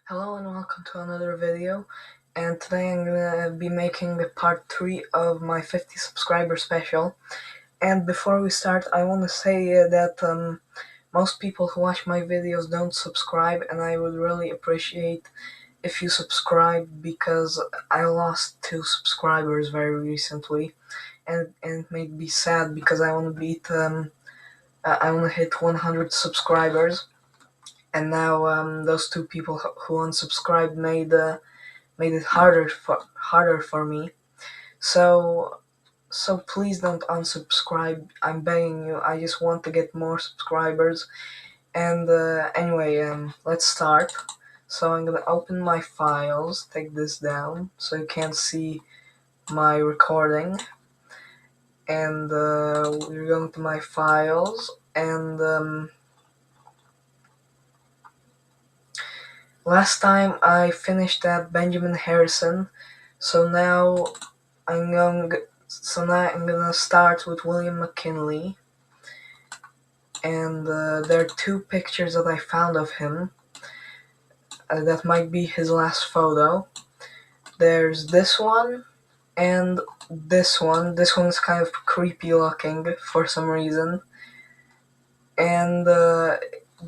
Hello and welcome to another video, and today I'm gonna be making the part 3 of my 50 subscriber special. And before we start, I want to say that most people who watch my videos don't subscribe, and I would really appreciate if you subscribe because I lost 2 subscribers very recently, and it made me sad because I want to I want to hit 100 subscribers. And now those 2 people who unsubscribed made it harder for me. So so please don't unsubscribe. I'm begging you. I just want to get more subscribers. And anyway, let's start. So I'm gonna open my files. Take this down so you can't see my recording. And we're going to my files and. Last time I finished that Benjamin Harrison, so now I'm gonna start with William McKinley, and there are 2 pictures that I found of him. That might be his last photo. There's this one and this one. This one's kind of creepy looking for some reason, and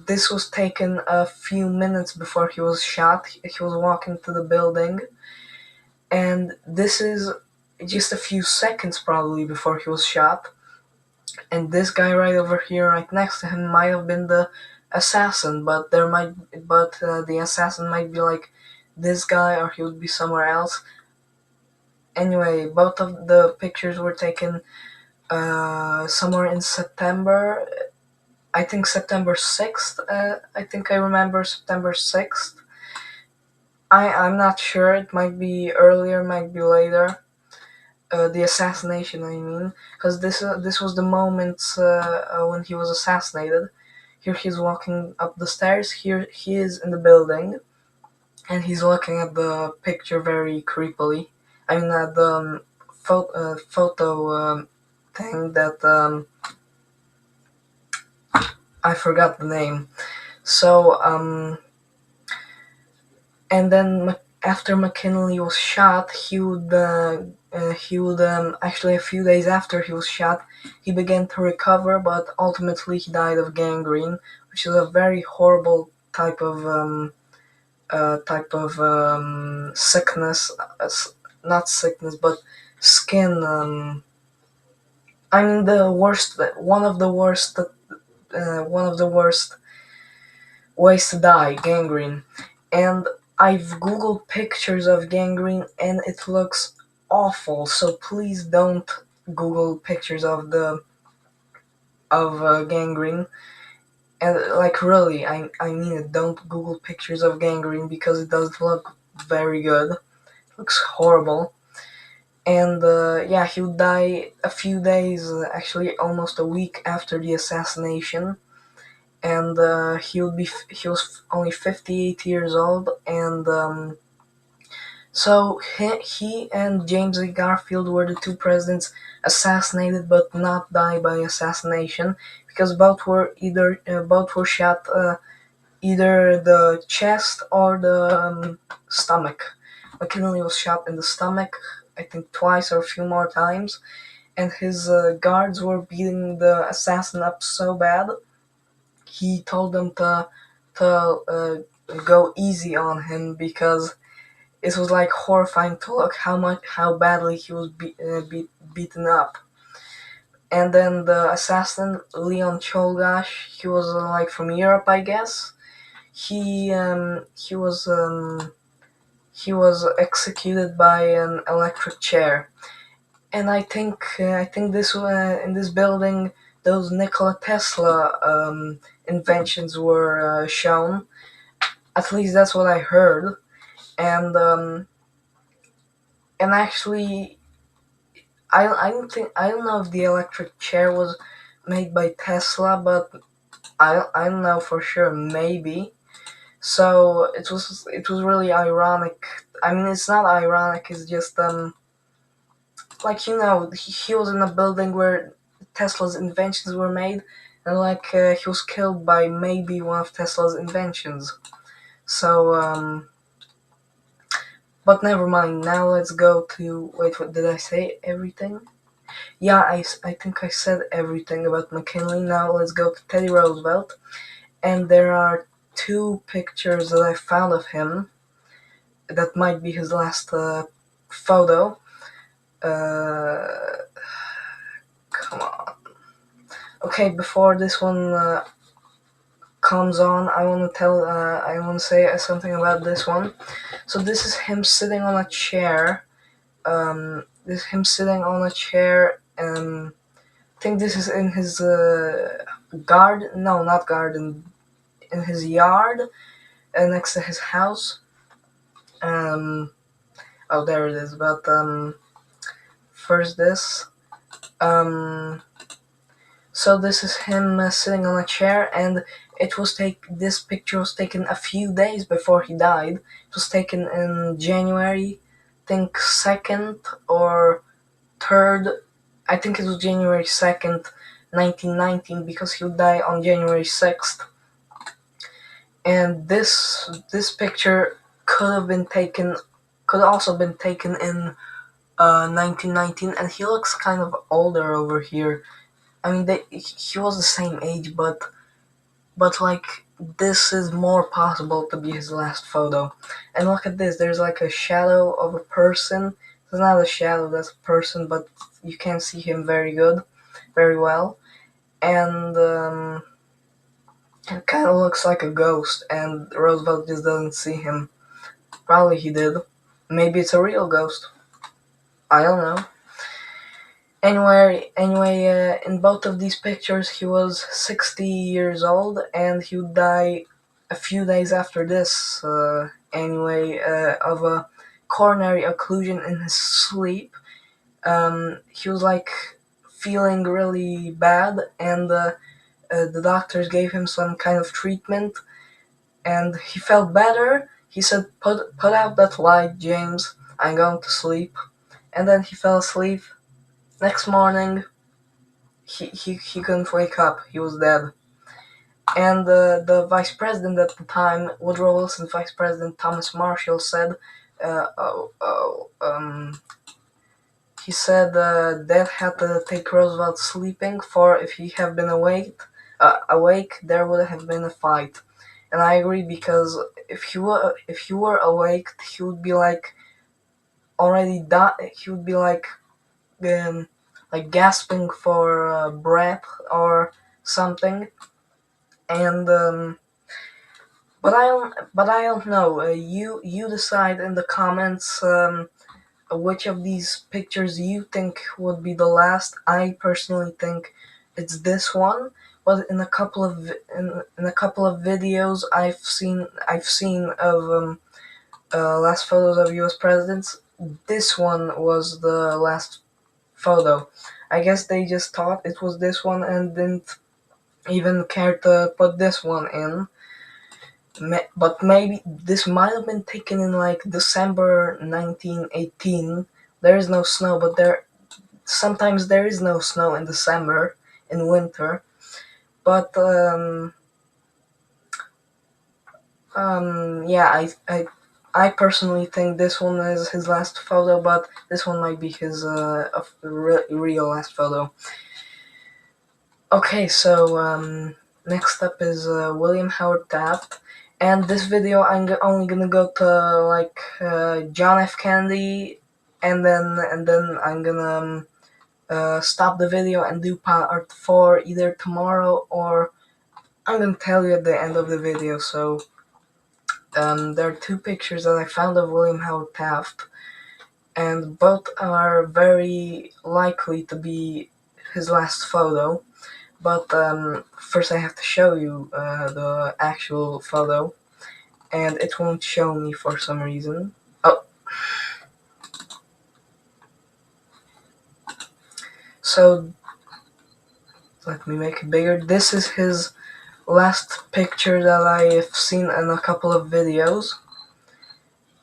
this was taken a few minutes before he was shot. He was walking to the building. And this is just a few seconds probably before he was shot. And this guy right over here, right next to him, might have been the assassin, but the assassin might be like this guy, or he would be somewhere else. Anyway, both of the pictures were taken somewhere in September. I think September 6th. I think I remember September 6th. I'm not sure. It might be earlier, might be later. The assassination, I mean, because this was the moment when he was assassinated. Here he's walking up the stairs. Here he is in the building, and he's looking at the picture very creepily. I mean, at the photo thing that I forgot the name. So and then after McKinley was shot, he would actually a few days after he was shot, he began to recover, but ultimately he died of gangrene, which is a very horrible type of sickness, not sickness, but skin. I mean, one of the worst ways to die, gangrene. And I've googled pictures of gangrene and it looks awful. So please don't Google pictures of gangrene. And like really, I mean it. Don't Google pictures of gangrene because it doesn't look very good. It looks horrible. And yeah, he would die a few days, actually almost a week after the assassination. And he was only 58 years old, and so he and James A. Garfield were the 2 presidents assassinated but not die by assassination, because both were shot either the chest or the stomach. McKinley was shot in the stomach, I think twice or a few more times, and his guards were beating the assassin up so bad. He told them to go easy on him because it was like horrifying to look how badly he was beaten up. And then the assassin, Leon Czolgosz, he was like from Europe, I guess. He was executed by an electric chair. And I think this in this building, those Nikola Tesla inventions were shown. At least that's what I heard. And actually, I don't know if the electric chair was made by Tesla, but I don't know for sure. Maybe. So it was really ironic. I mean, it's not ironic. It's just like he was in a building where Tesla's inventions were made, and like he was killed by maybe one of Tesla's inventions. So, but never mind. Now let's go to, wait, what did I say? Everything? Yeah, I think I said everything about McKinley. Now let's go to Teddy Roosevelt. And there are two pictures that I found of him that might be his last photo. Come on. Okay, before this one comes on, I want to say something about this one. So this is him sitting on a chair. This is him sitting on a chair. I think this is in his garden. No, not garden. In his yard, next to his house. Oh, there it is. But first this. So this is him sitting on a chair, and this picture was taken a few days before he died. It was taken in January, I think 2nd or 3rd. I think it was January 2nd, 1919, because he would die on January 6th. And this picture could also been taken in 1919, and he looks kind of older over here. I mean, he was the same age, but like this is more possible to be his last photo. And look at this. There's like a shadow of a person. It's not a shadow, that's a person, but you can't see him very well. And it kind of looks like a ghost, and Roosevelt just doesn't see him. Probably he did. Maybe it's a real ghost. I don't know. Anyway, in both of these pictures, he was 60 years old, and he would die a few days after this. Of a coronary occlusion in his sleep. He was like feeling really bad, and the doctors gave him some kind of treatment, and he felt better. He said, "Put out that light, James. I'm going to sleep." And then he fell asleep. Next morning, he couldn't wake up. He was dead. And the vice president at the time, Woodrow Wilson's vice president Thomas Marshall, said, uh, oh, oh, he said Dad had to take Roosevelt sleeping, for if he had been awake, there would have been a fight. And I agree, because if he were awake, he would be like already died. He would be like gasping for breath or something. And but I don't know. You decide in the comments which of these pictures you think would be the last. I personally think it's this one. But in a couple of videos I've seen of last photos of U.S. presidents, this one was the last photo. I guess they just thought it was this one and didn't even care to put this one in. But maybe this might have been taken in like December 1918. There is no snow, but sometimes there is no snow in December, in winter. But yeah, I personally think this one is his last photo, but this one might be his real last photo. Okay, so next up is William Howard Taft, and this video I'm only gonna go to like John F. Kennedy, and then I'm gonna stop the video and do part 4 either tomorrow, or I'm gonna tell you at the end of the video. So there are two pictures that I found of William Howard Taft, and both are very likely to be his last photo. But first I have to show you the actual photo, and it won't show me for some reason. Oh. So, let me make it bigger. This is his last picture that I have seen in a couple of videos.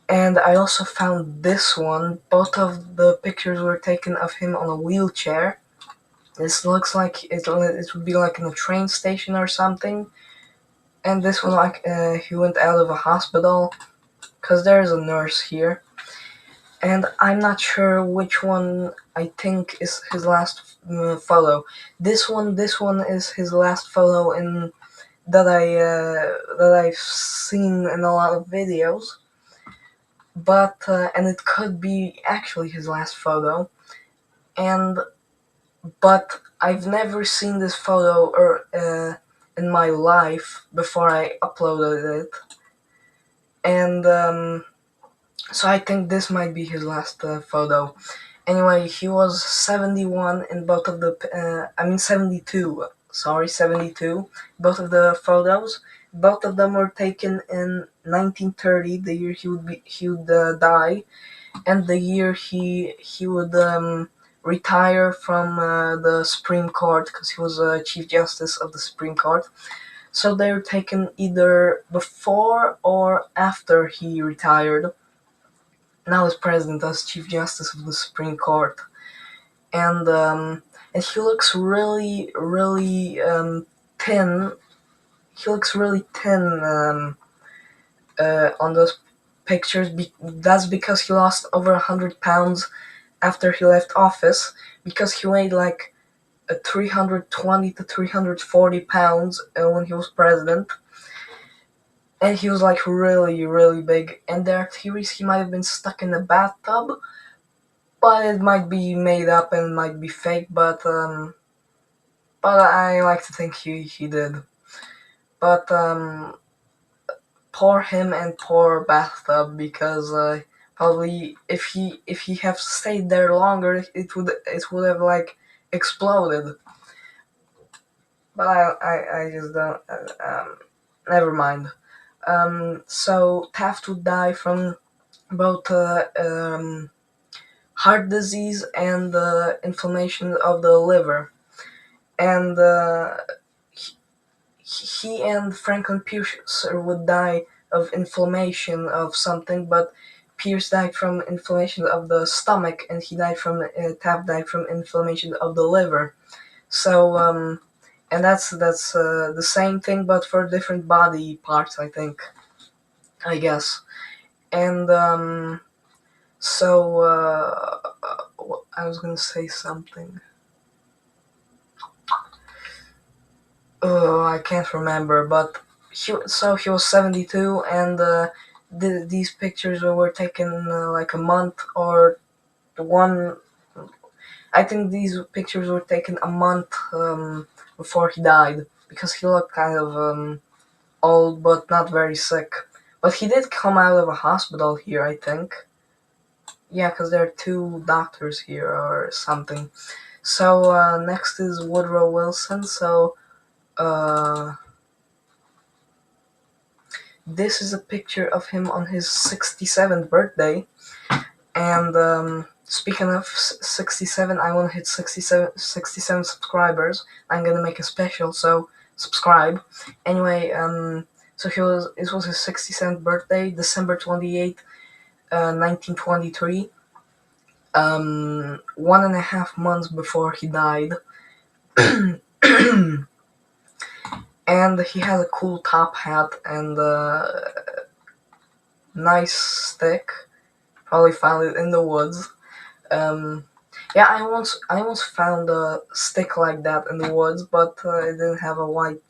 And I also found this one. Both of the pictures were taken of him on a wheelchair. This looks like it would be like in a train station or something. And this one, like, he went out of a hospital, because there's a nurse here. And I'm not sure which one I think is his last photo. This one is his last photo in that I've seen in a lot of videos. But and it could be actually his last photo. And but I've never seen this photo in my life before I uploaded it. And so I think this might be his last photo. Anyway, he was 71 in both of the, 72, sorry, 72, both of the photos. Both of them were taken in 1930, the year he would die, and the year he would retire from the Supreme Court, because he was Chief Justice of the Supreme Court. So they were taken either before or after he retired, now as president, as Chief Justice of the Supreme Court. And he looks really thin. He looks really thin on those pictures. That's because he lost over 100 pounds after he left office, because he weighed like 320 to 340 pounds when he was president. And he was like really big. And there are theories he might have been stuck in a bathtub, but it might be made up and it might be fake. But I like to think he did. But poor him and poor bathtub, because probably if he have stayed there longer, it would have like exploded. But I just don't. Never mind. So Taft would die from both heart disease and inflammation of the liver. And he and Franklin Pierce would die of inflammation of something, but Pierce died from inflammation of the stomach, and Taft died from inflammation of the liver. So and that's the same thing, but for different body parts, I think. I guess. And so I was gonna say something. I can't remember, but he was 72, and these pictures were taken like a month or one. I think these pictures were taken a month before he died, because he looked kind of old but not very sick. But he did come out of a hospital here, I think. Yeah, because there are two doctors here or something. So next is Woodrow Wilson. So this is a picture of him on his 67th birthday. And speaking of 67, I want to hit 67 subscribers. I'm gonna make a special, so subscribe. Anyway, so it was his 67th birthday, December 28th, 1923. 1.5 months before he died. And he had a cool top hat and a nice stick. Probably found it in the woods. Yeah, I once found a stick like that in the woods, but it didn't have a white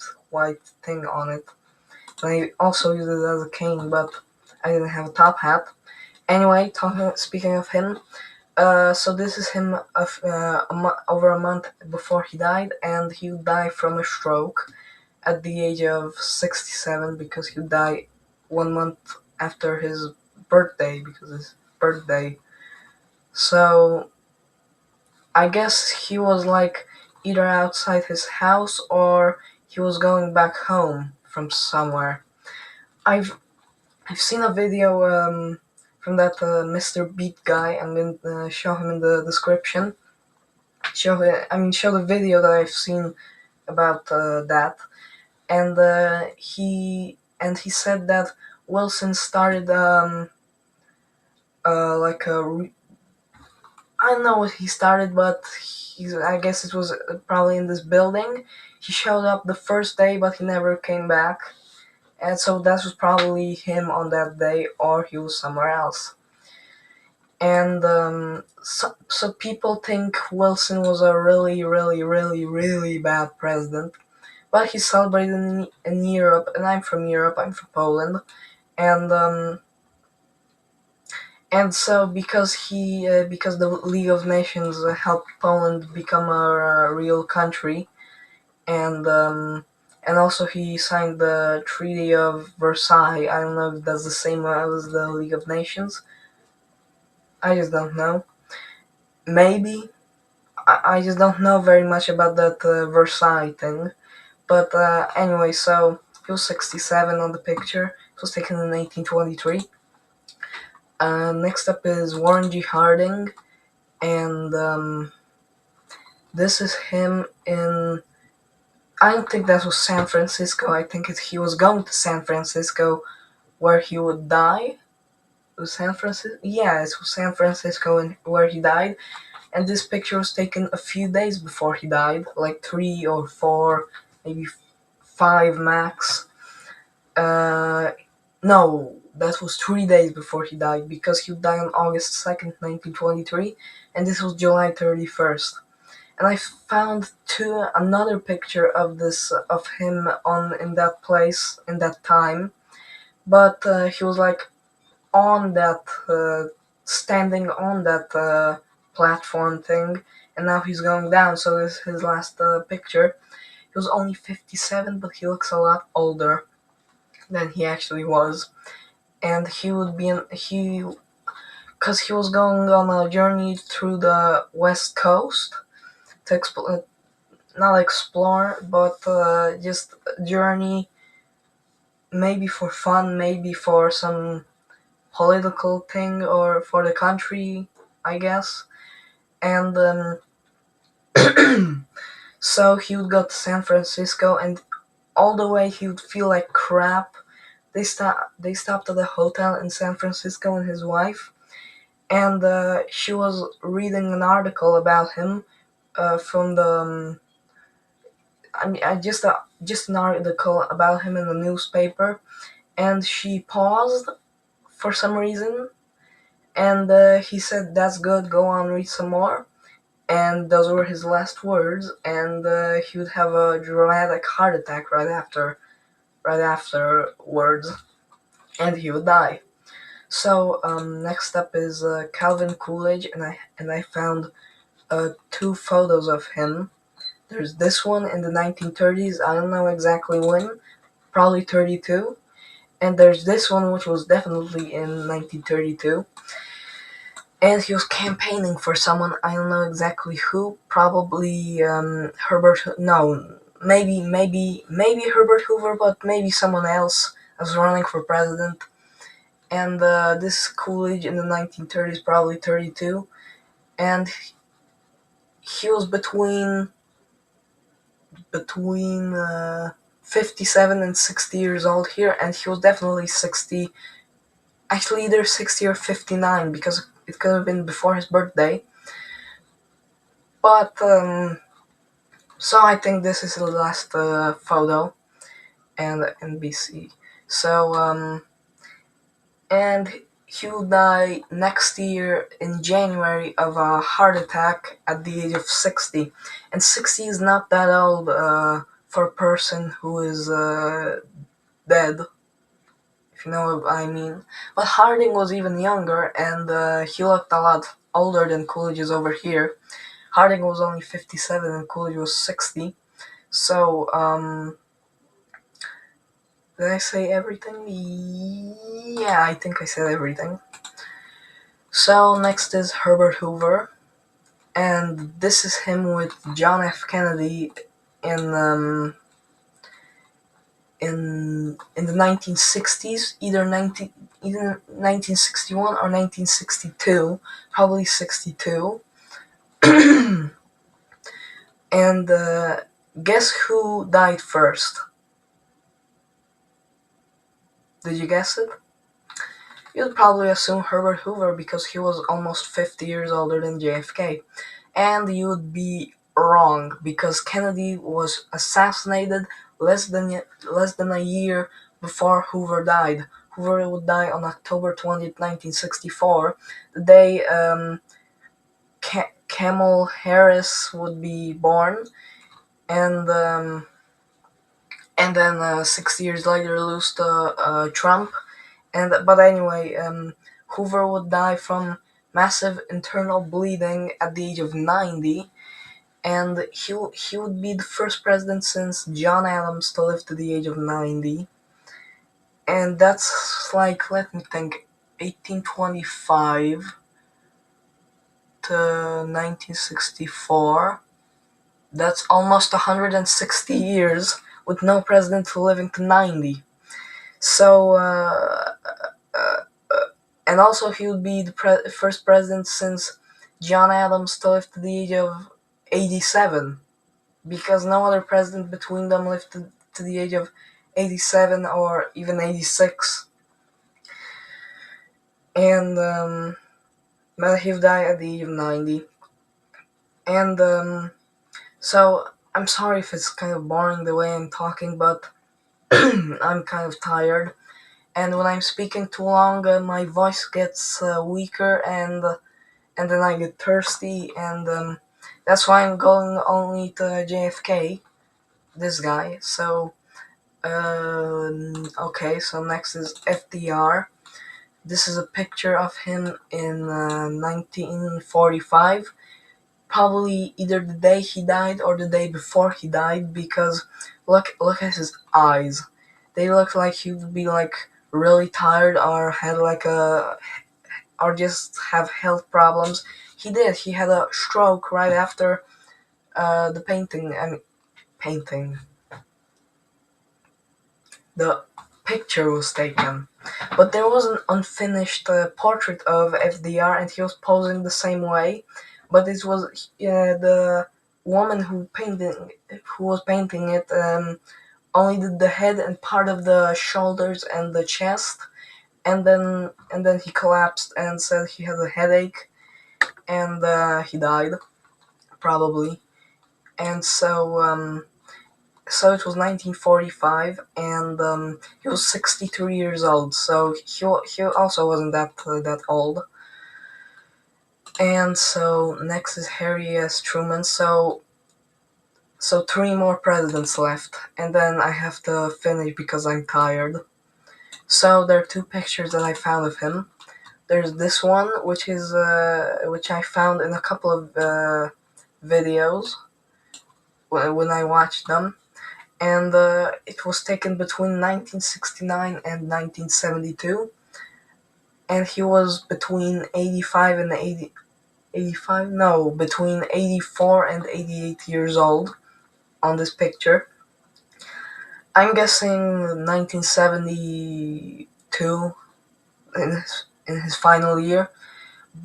thing on it. And I also used it as a cane, but I didn't have a top hat. Anyway, speaking of him, so this is him over a month before he died, and he died from a stroke at the age of 67, because he died 1 month after his birthday, because his birthday. So I guess he was like either outside his house or he was going back home from somewhere. I've seen a video from that Mr. Beat guy. I'm gonna show him in the description. Show the video that I've seen about that, and he said that Wilson started like I don't know what he started, but I guess it was probably in this building. He showed up the first day, but he never came back. And so that was probably him on that day, or he was somewhere else. And so people think Wilson was a really, really, really, really bad president. But he celebrated in Europe, and I'm from Europe. I'm from Poland, and so because the League of Nations helped Poland become a real country, and also he signed the Treaty of Versailles. I don't know if that's the same as the League of Nations. I just don't know. Maybe. I just don't know very much about that Versailles thing. But anyway, so he was 67 on the picture. It was taken in 1823. Next up is Warren G. Harding, and this is him in. I don't think that was San Francisco. I think he was going to San Francisco, where he would die. It was San Francisco. Yeah, it was San Francisco, where he died. And this picture was taken a few days before he died, like 3 or 4, maybe 5 max. No, that was 3 days before he died, because he died on August 2nd, 1923, and this was July 31st. And I found another picture of him in that place in that time, but he was like on that standing on that platform thing, and now he's going down. So this is his last picture. He was only 57, but he looks a lot older than he actually was. And he would be because he was going on a journey through the West Coast to not explore, but just journey, maybe for fun, maybe for some political thing, or for the country, I guess. And so he would go to San Francisco, and all the way he would feel like crap. They stopped at a hotel in San Francisco, and his wife, and she was reading an article about him from the just an article about him in the newspaper, and she paused for some reason, and he said, "That's good. Go on, read some more." And those were his last words, and he would have a dramatic heart attack right afterwards, and he would die. So next up is Calvin Coolidge, and I found 2 photos of him. There's this one in the 1930s. I don't know exactly when, probably 32. And there's this one, which was definitely in 1932. And he was campaigning for someone, I don't know exactly who, probably Herbert. No, maybe Herbert Hoover, but maybe someone else was running for president. And this Coolidge in the 1930s, probably 32, and he was between 57 and 60 years old here, and he was definitely 60, actually either 60 or 59, because it could have been before his birthday. But so I think this is the last photo, and NBC. So and he will die next year in January of a heart attack at the age of 60. And 60 is not that old for a person who is dead, if you know what I mean. But Harding was even younger, and he looked a lot older than Coolidge is over here. Harding was only 57 and Coolidge was 60. So, did I say everything? Yeah, I think I said everything. So next is Herbert Hoover, and this is him with John F. Kennedy in the 1960s, either 1961 or 1962, probably 62. And guess who died first? Did you guess it? You'd probably assume Herbert Hoover, because he was almost 50 years older than JFK. And you would be wrong, because Kennedy was assassinated less than a year before Hoover died. Hoover would die on October 20th, 1964, the day Kamala Harris would be born, and then 6 years later lose to Trump. But anyway, Hoover would die from massive internal bleeding at the age of 90, and he would be the first president since John Adams to live to the age of 90. And that's like, let me think, 1825 to 1964. That's almost 160 years with no president living to 90. So, and also he would be the first president since John Adams to live to the age of 87, because no other president between them lived to the age of 87 or even 86. And he died at the age of 90. And so I'm sorry if it's kind of boring the way I'm talking, but I'm kind of tired. And when I'm speaking too long, my voice gets weaker, and then I get thirsty, and that's why I'm going only to JFK, this guy. So, okay, so next is FDR. This is a picture of him in 1945, probably either the day he died or the day before he died, because look at his eyes. They look like he would be like really tired or had like a or just have health problems. He did. He had a stroke right after the painting. The picture was taken, but there was an unfinished portrait of FDR, and he was posing the same way. But it was the woman who was painting it only did the head and part of the shoulders and the chest, and then he collapsed and said he had a headache, and he died probably. And so it was 1945, and he was 62 years old, so he also wasn't that old. And so next is Harry S. Truman. So three more presidents left, and then I have to finish because I'm tired. So there are two pictures that I found of him. There's this one, which I found in a couple of videos when I watched them, and it was taken between 1969 and 1972, and he was between 85 and 85, no, between 84 and 88 years old on this picture. I'm guessing 1972 in his final year,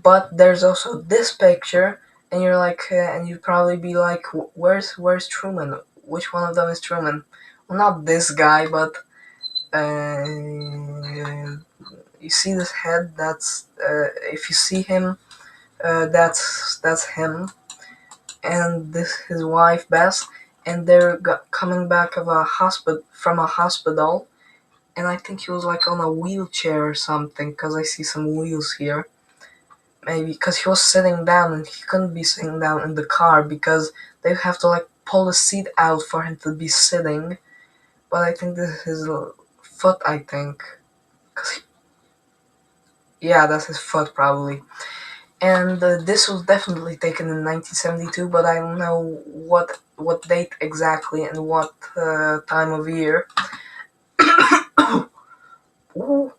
but there's also this picture, and you're like, and you'd probably be like, where's Truman? Which one of them is Truman? Well, not this guy, but uh, you see this head? That's if you see him, that's him, and this his wife Bess, and they're coming back from a hospital, and I think he was like on a wheelchair or something, because I see some wheels here. Maybe because he was sitting down, and he couldn't be sitting down in the car because they have to like pull the seat out for him to be sitting. But I think this is his foot, I think. Yeah, that's his foot probably. And this was definitely taken in 1972, but I don't know what date exactly and what time of year. Ooh.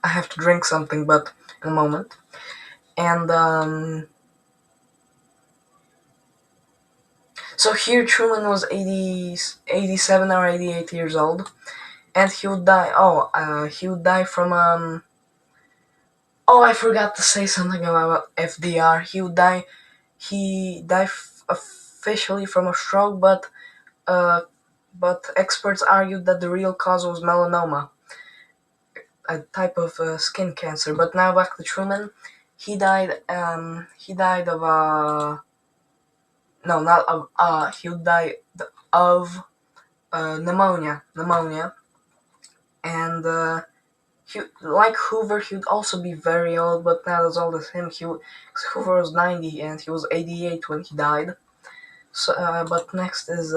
I have to drink something, but in a moment. And so here Truman was 87 or 88 years old, and he would die. He would die from Oh, I forgot to say something about FDR. He died officially from a stroke, but experts argued that the real cause was melanoma, a type of skin cancer. But now back to Truman. He died. He died of no, not of. He died of pneumonia, and like Hoover, he would also be very old, but not as old as him. Hoover was 90 and he was 88 when he died. So, but next is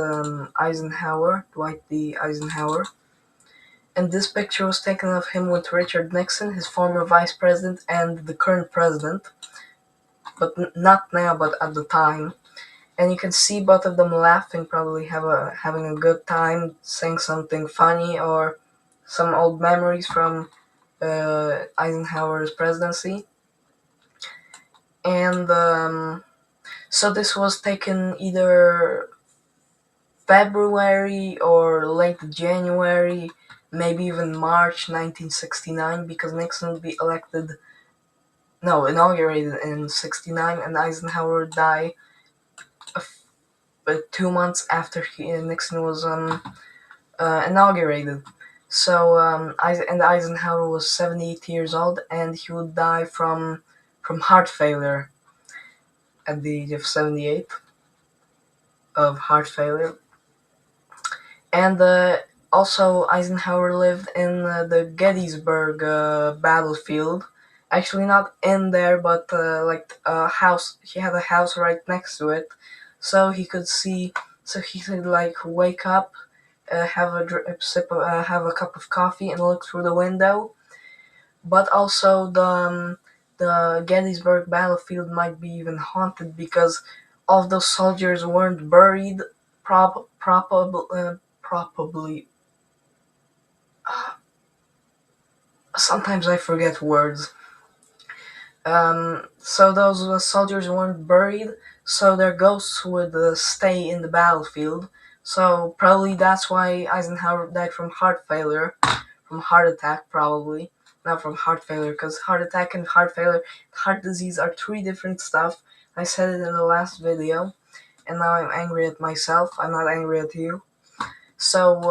Eisenhower, Dwight D. Eisenhower. And this picture was taken of him with Richard Nixon, his former vice president, and the current president. But not now, but at the time. And you can see both of them laughing, probably having a good time, saying something funny or some old memories from Eisenhower's presidency. And so this was taken either February or late January, maybe even March 1969, because Nixon would be inaugurated in 69, and Eisenhower would die 2 months after Nixon was inaugurated. So Eisenhower was 78 years old, and he would die from heart failure at the age of 78 of heart failure. And also Eisenhower lived in the Gettysburg battlefield. Actually, not in there, but like a house. He had a house right next to it, so he could see. So he could like wake up, have have a cup of coffee, and look through the window. But also the Gettysburg battlefield might be even haunted because all of those soldiers weren't buried. Probably. Sometimes I forget words. So those soldiers weren't buried, so their ghosts would stay in the battlefield. So probably that's why Eisenhower died from heart failure, from heart attack probably, not from heart failure, because heart attack and heart disease are three different stuff. I said it in the last video, and now I'm angry at myself. I'm not angry at you. So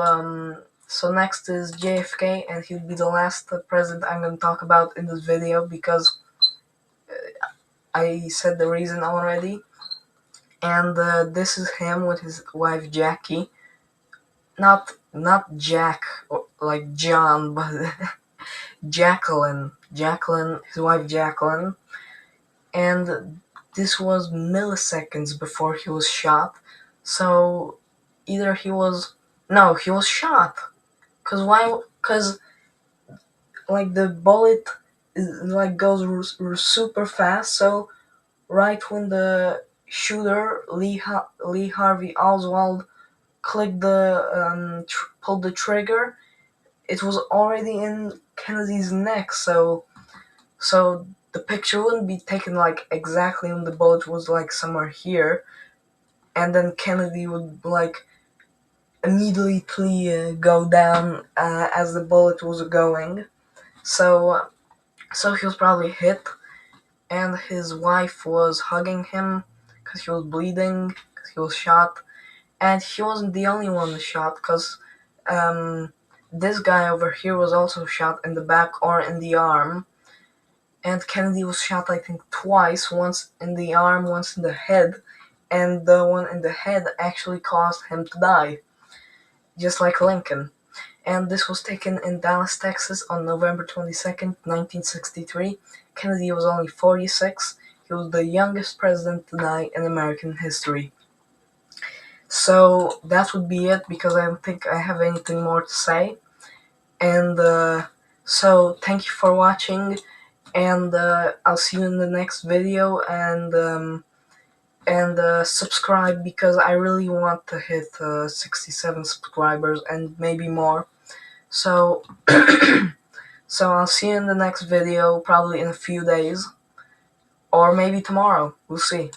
next is JFK, and he'll be the last president I'm going to talk about in this video because I said the reason already. And this is him with his wife Jackie. Not Jack like John, but Jacqueline, his wife Jacqueline. And this was milliseconds before he was shot. So either he was shot. Cause why? Cause like the bullet like goes super fast. So right when the shooter Lee Harvey Oswald clicked pulled the trigger, it was already in Kennedy's neck. So the picture wouldn't be taken like exactly when the bullet was like somewhere here, and then Kennedy would like immediately go down as the bullet was going. So he was probably hit, and his wife was hugging him because he was bleeding, because he was shot. And he wasn't the only one shot, because this guy over here was also shot in the back or in the arm. And Kennedy was shot, I think, twice, once in the arm, once in the head. And the one in the head actually caused him to die, just like Lincoln. And this was taken in Dallas, Texas on November 22nd, 1963. Kennedy was only 46. He was the youngest president to die in American history. So that would be it, because I don't think I have anything more to say. And so thank you for watching, and I'll see you in the next video, and subscribe, because I really want to hit 67 subscribers and maybe more. So so I'll see you in the next video, probably in a few days, or maybe tomorrow. We'll see.